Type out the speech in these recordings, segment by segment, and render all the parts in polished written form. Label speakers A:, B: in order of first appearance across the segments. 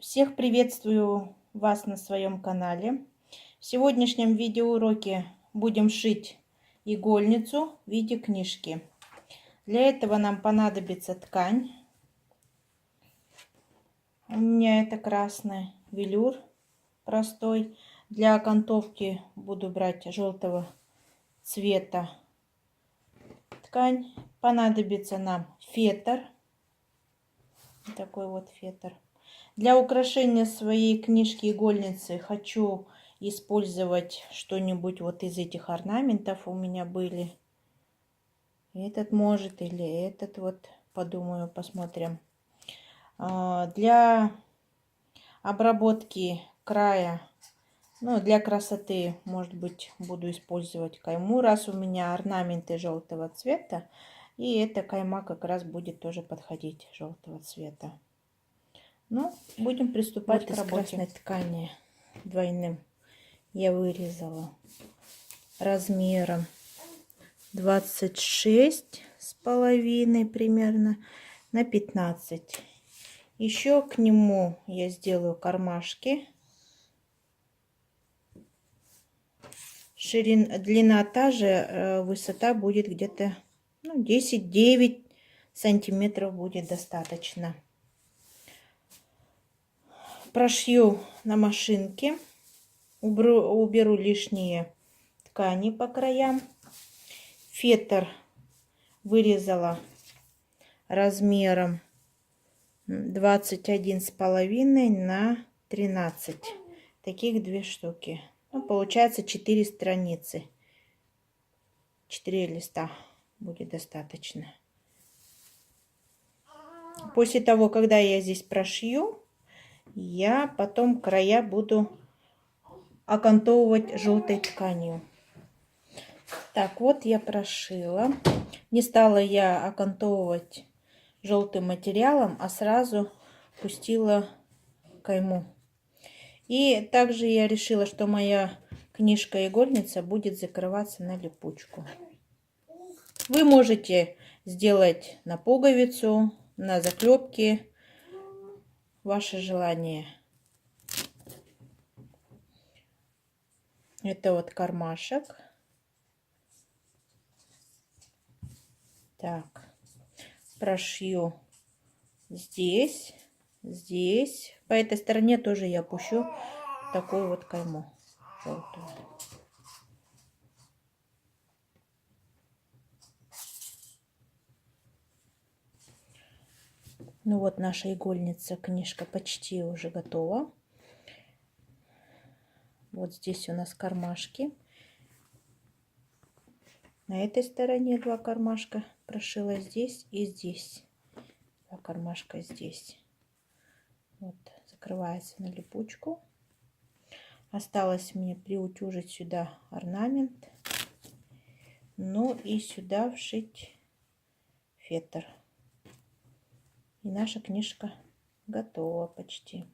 A: Всех приветствую вас на своем канале. В сегодняшнем видеоуроке будем шить игольницу в виде книжки. Для этого нам понадобится ткань. У меня это красный велюр простой. Для окантовки буду брать желтого цвета ткань. Понадобится нам фетр. Такой вот фетр. Для украшения своей книжки игольницы хочу использовать что-нибудь вот из этих орнаментов. У меня были. Этот может или этот вот. Подумаю, посмотрим. Для обработки края, ну, для красоты, может быть, буду использовать кайму, раз у меня орнаменты желтого цвета. И эта кайма как раз будет тоже подходить желтого цвета. Ну, будем приступать к работе. Красной ткани двойным я вырезала размером 26,5 примерно на 15. Еще к нему я сделаю кармашки. Длина та же, высота будет где-то 10-9 сантиметров будет достаточно. Прошью на машинке, уберу лишние ткани по краям. Фетр вырезала размером 21,5 на 13. Таких 2 штуки. Ну, получается 4 страницы. 4 листа будет достаточно. После того, когда я здесь прошью, я потом края буду окантовывать желтой тканью. Так, вот я прошила. Не стала я окантовывать желтым материалом, а сразу пустила кайму. И также я решила, что моя книжка-игольница будет закрываться на липучку. Вы можете сделать на пуговицу, на заклепки. Ваше желание. Это вот кармашек. Так, прошью здесь, здесь. По этой стороне тоже я пущу такую вот кайму желтую. Ну вот наша игольница, книжка почти уже готова. Вот здесь у нас кармашки. На этой стороне 2 кармашка прошила здесь и здесь. 2 кармашка здесь. Вот закрывается на липучку. Осталось мне приутюжить сюда орнамент. Ну и сюда вшить фетр. И наша книжка готова почти.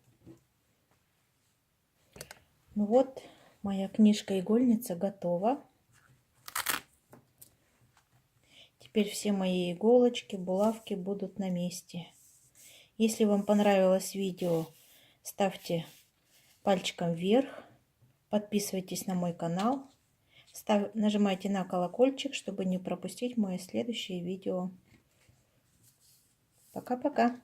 A: Ну вот, моя книжка-игольница готова. Теперь все мои иголочки, булавки будут на месте. Если вам понравилось видео, ставьте пальчиком вверх. Подписывайтесь на мой канал. Нажимайте на колокольчик, чтобы не пропустить мои следующие видео. Пока-пока.